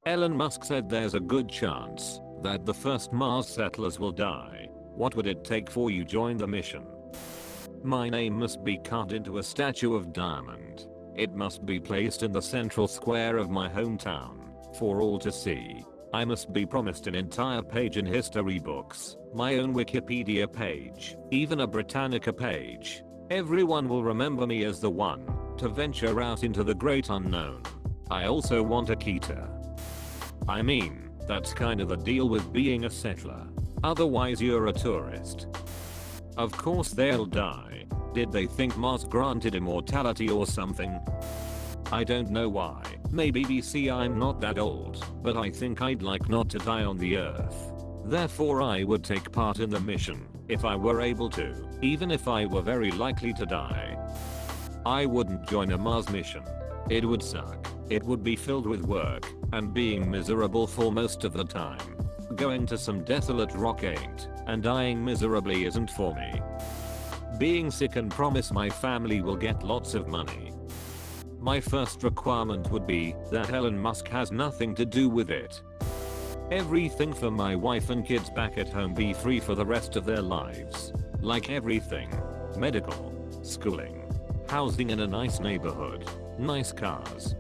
Elon Musk said there's a good chance that the first Mars settlers will die. What would it take for you join the mission? My name must be cut into a statue of diamond. It must be placed in the central square of my hometown for all to see. I must be promised an entire page in history books, my own Wikipedia page, even a Britannica page. Everyone will remember me as the one to venture out into the great unknown. I also want a Kita. I mean, that's kind of the deal with being a settler. Otherwise you're a tourist. Of course they'll die. Did they think Mars granted immortality or something? I don't know why. Maybe BC I'm not that old, but I think I'd like not to die on the Earth. Therefore I would take part in the mission, if I were able to, even if I were very likely to die. I wouldn't join a Mars mission. It would suck. It would be filled with work, and being miserable for most of the time. Going to some desolate rock ain't, and dying miserably isn't for me. Being sick and promise my family will get lots of money. My first requirement would be that Elon Musk has nothing to do with it. Everything for my wife and kids back at home be free for the rest of their lives. Like everything. Medical, schooling, housing in a nice neighborhood, nice cars.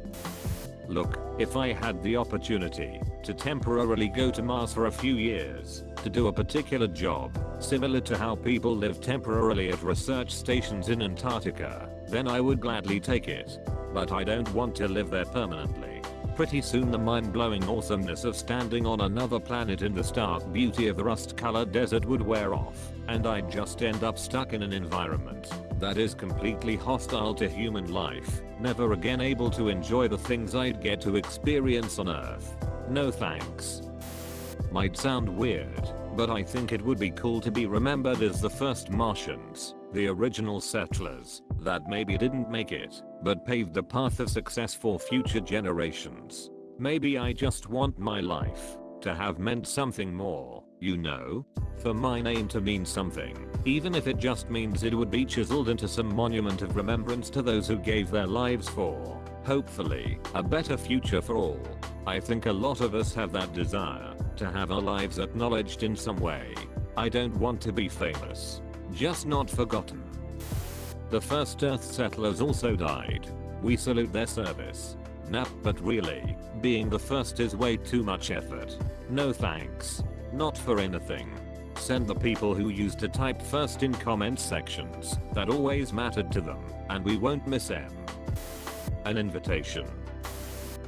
Look, if I had the opportunity to temporarily go to Mars for a few years, to do a particular job, similar to how people live temporarily at research stations in Antarctica, then I would gladly take it. But I don't want to live there permanently. Pretty soon the mind-blowing awesomeness of standing on another planet in the stark beauty of the rust-colored desert would wear off, and I'd just end up stuck in an environment that is completely hostile to human life, never again able to enjoy the things I'd get to experience on Earth. No thanks. Might sound weird, but I think it would be cool to be remembered as the first Martians, the original settlers, that maybe didn't make it, but paved the path of success for future generations. Maybe I just want my life to have meant something more, you know? For my name to mean something, even if it just means it would be chiseled into some monument of remembrance to those who gave their lives for, hopefully, a better future for all. I think a lot of us have that desire to have our lives acknowledged in some way. I don't want to be famous, just not forgotten. The first Earth settlers also died. We salute their service. Nah, but really, being the first is way too much effort. No thanks. Not for anything. Send the people who used to type first in comment sections that always mattered to them, and we won't miss them. An invitation.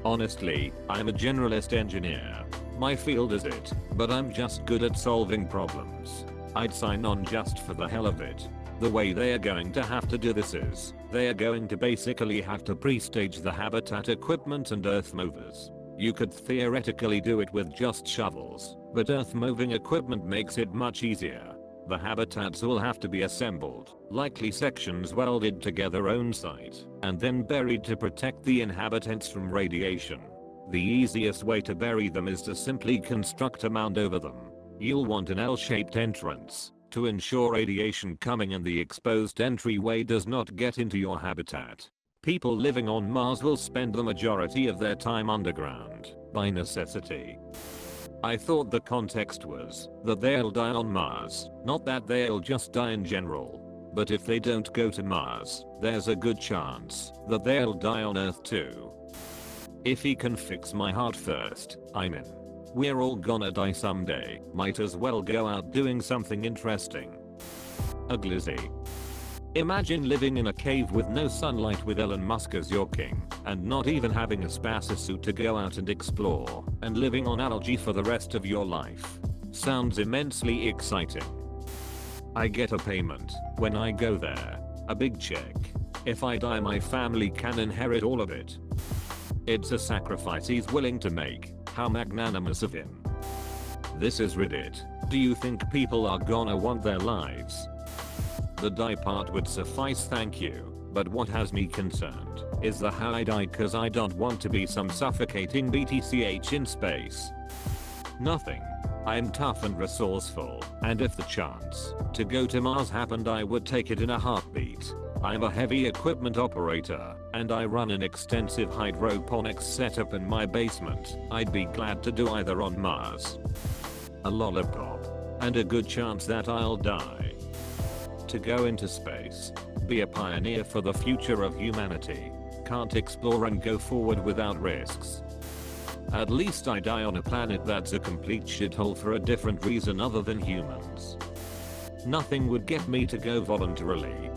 Honestly, I'm a generalist engineer. My field is it, but I'm just good at solving problems. I'd sign on just for the hell of it. The way they are going to have to do this is, they are going to basically have to pre-stage the habitat equipment and earth movers. You could theoretically do it with just shovels, but earth moving equipment makes it much easier. The habitats will have to be assembled, likely sections welded together on site, and then buried to protect the inhabitants from radiation. The easiest way to bury them is to simply construct a mound over them. You'll want an L-shaped entrance to ensure radiation coming in the exposed entryway does not get into your habitat. People living on Mars will spend the majority of their time underground, by necessity. I thought the context was that they'll die on Mars, not that they'll just die in general. But if they don't go to Mars, there's a good chance that they'll die on Earth too. If he can fix my heart first, I'm in. We're all gonna die someday, might as well go out doing something interesting. A glizzy. Imagine living in a cave with no sunlight with Elon Musk as your king, and not even having a spacesuit to go out and explore, and living on algae for the rest of your life. Sounds immensely exciting. I get a payment when I go there, a big check. If I die my family can inherit all of it. It's a sacrifice he's willing to make. How magnanimous of him. This is Reddit. Do you think people are gonna want their lives? The die part would suffice, thank you, but what has me concerned is the how I die cause I don't want to be some suffocating BTCH in space. Nothing. I'm tough and resourceful, and if the chance to go to Mars happened I would take it in a heartbeat. I'm a heavy equipment operator, and I run an extensive hydroponics setup in my basement. I'd be glad to do either on Mars. A lollipop. And a good chance that I'll die. To go into space. Be a pioneer for the future of humanity. Can't explore and go forward without risks. At least I die on a planet that's a complete shithole for a different reason other than humans. Nothing would get me to go voluntarily.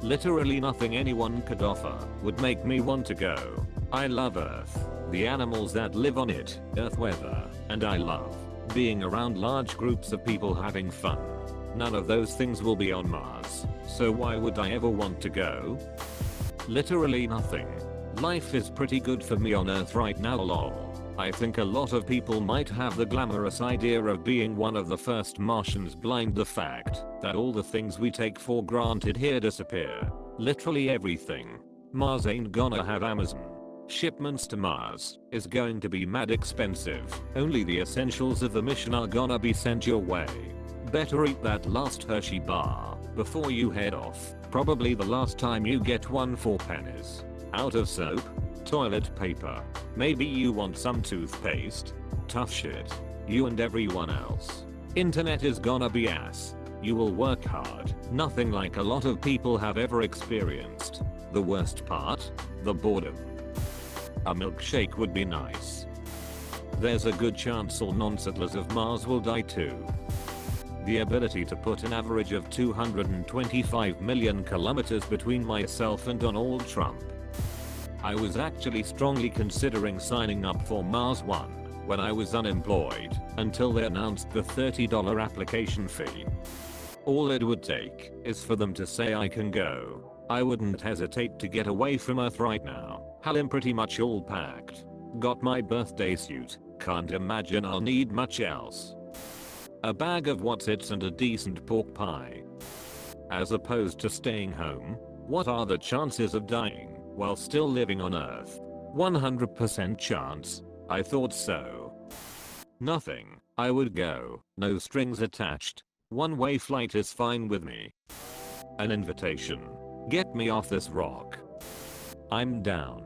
Literally nothing anyone could offer would make me want to go. I love Earth, the animals that live on it, Earth weather, and I love being around large groups of people having fun. None of those things will be on Mars, so why would I ever want to go? Literally nothing. Life is pretty good for me on Earth right now lol. I think a lot of people might have the glamorous idea of being one of the first Martians blind the fact that all the things we take for granted here disappear. Literally everything. Mars ain't gonna have Amazon. Shipments to Mars is going to be mad expensive. Only the essentials of the mission are gonna be sent your way. Better eat that last Hershey bar before you head off. Probably the last time you get one for pennies. Out of soap? Toilet paper. Maybe you want some toothpaste. Tough shit. You and everyone else. Internet is gonna be ass. You will work hard. Nothing like a lot of people have ever experienced. The worst part? The boredom. A milkshake would be nice. There's a good chance all non-settlers of Mars will die too. The ability to put an average of 225 million kilometers between myself and Donald Trump. I was actually strongly considering signing up for Mars One when I was unemployed until they announced the $30 application fee. All it would take is for them to say I can go. I wouldn't hesitate to get away from Earth right now. Hell, I'm pretty much all packed. Got my birthday suit. Can't imagine I'll need much else. A bag of What's-Its and a decent pork pie. As opposed to staying home, what are the chances of dying while still living on Earth? 100% chance. I thought so. Nothing. I would go. No strings attached. One-way flight is fine with me. An invitation. Get me off this rock. I'm down.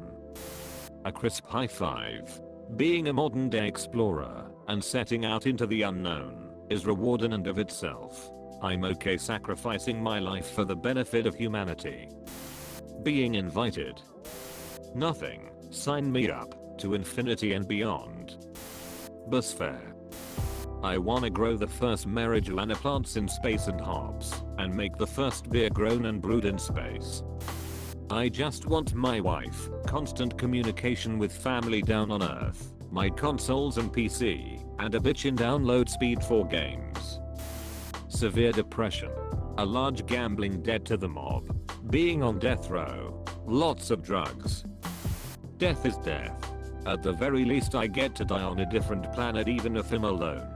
A crisp high five. Being a modern day explorer and setting out into the unknown is reward in and of itself. I'm okay sacrificing my life for the benefit of humanity. Being invited. Nothing. Sign me up to infinity and beyond. Bus fare. I wanna grow the first marijuana plants in space and hops and make the first beer grown and brewed in space. I just want my wife, constant communication with family down on Earth, my consoles and PC, and a bitchin' download speed for games. Severe depression. A large gambling debt to the mob. Being on death row. Lots of drugs. Death is death. At the very least I get to die on a different planet even if I'm alone.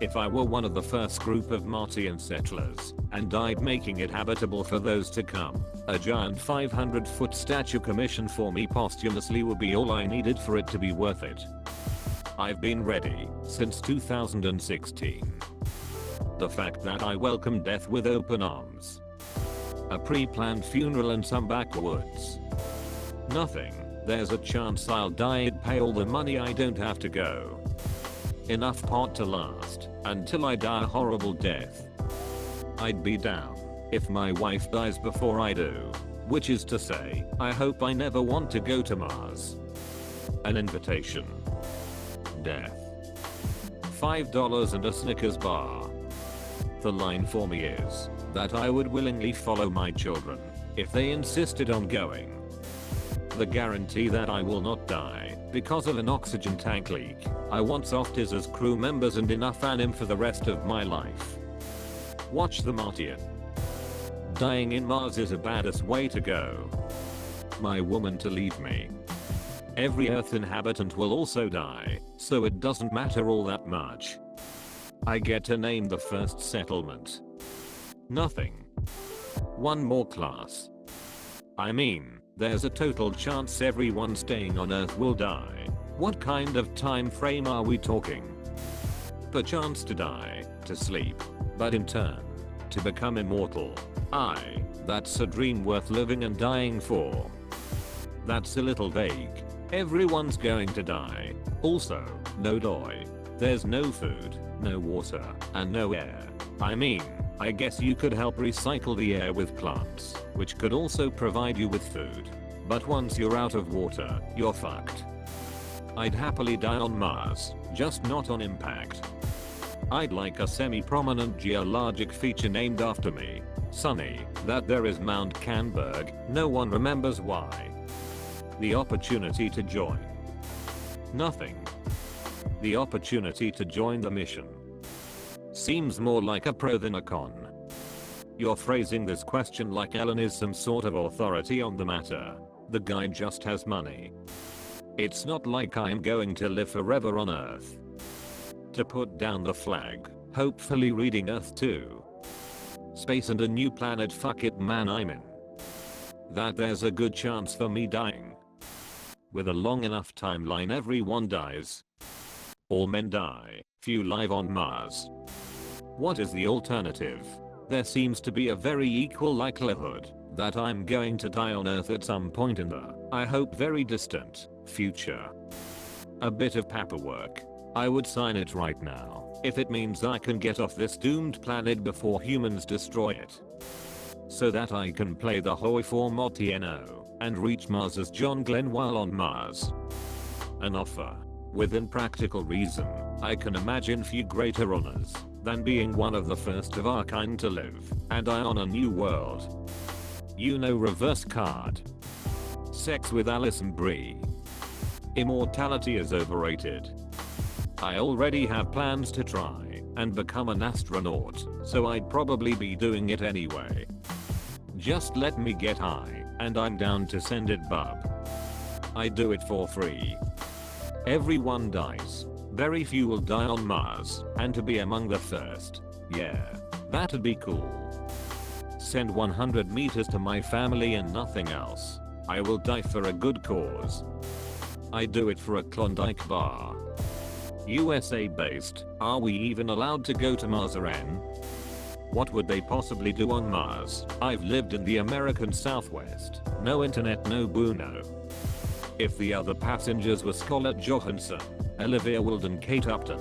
If I were one of the first group of Martian settlers and died making it habitable for those to come, a giant 500-foot statue commissioned for me posthumously would be all I needed for it to be worth it. I've been ready since 2016. The fact that I welcome death with open arms. A pre-planned funeral in some backwoods. Nothing. There's a chance I'll die and pay all the money I don't have to go. Enough pot to last until I die a horrible death. I'd be down if my wife dies before I do. Which is to say, I hope I never want to go to Mars. An invitation. Death. $5 and a Snickers bar. The line for me is that I would willingly follow my children if they insisted on going. The guarantee that I will not die because of an oxygen tank leak. I want softies as crew members and enough anim for the rest of my life. Watch the Martian. Dying in Mars is a badass way to go. My woman to leave me. Every Earth inhabitant will also die, so it doesn't matter all that much. I get to name the first settlement. Nothing. One more class. I mean, there's a total chance everyone staying on Earth will die. What kind of time frame are we talking? Perchance to die, to sleep, but in turn, to become immortal. That's a dream worth living and dying for. That's a little vague. Everyone's going to die. Also, no doi. There's no food, no water, and no air. I mean, I guess you could help recycle the air with plants, which could also provide you with food. But once you're out of water, you're fucked. I'd happily die on Mars, just not on impact. I'd like a semi-prominent geologic feature named after me. Sunny, that there is Mount Canberg, no one remembers why. The opportunity to join. Nothing. The opportunity to join the mission. Seems more like a pro than a con. You're phrasing this question like Elon is some sort of authority on the matter. The guy just has money. It's not like I'm going to live forever on Earth. To put down the flag, hopefully reading Earth 2. Space and a new planet, fuck it man, I'm in. That there's a good chance for me dying. With a long enough timeline everyone dies. All men die, few live on Mars. What is the alternative? There seems to be a very equal likelihood that I'm going to die on Earth at some point in the, I hope very distant, future. A bit of paperwork. I would sign it right now if it means I can get off this doomed planet before humans destroy it. So that I can play the Hoi 4 mod TNO and reach Mars as John Glenn while on Mars. An offer. Within practical reason, I can imagine few greater honors than being one of the first of our kind to live and die on a new world. You know, reverse card. Sex with Alison Brie. Immortality is overrated. I already have plans to try and become an astronaut, so I'd probably be doing it anyway. Just let me get high, and I'm down to send it bub. I do it for free. Everyone dies. Very few will die on Mars, and to be among the first, yeah, that'd be cool. Send 100 meters to my family and nothing else. I will die for a good cause. I do it for a Klondike bar. USA based, are we even allowed to go to Mars again? What would they possibly do on Mars? I've lived in the American Southwest. No internet, no Bruno. If the other passengers were Scarlett Johansson, Olivia Wilde and Kate Upton,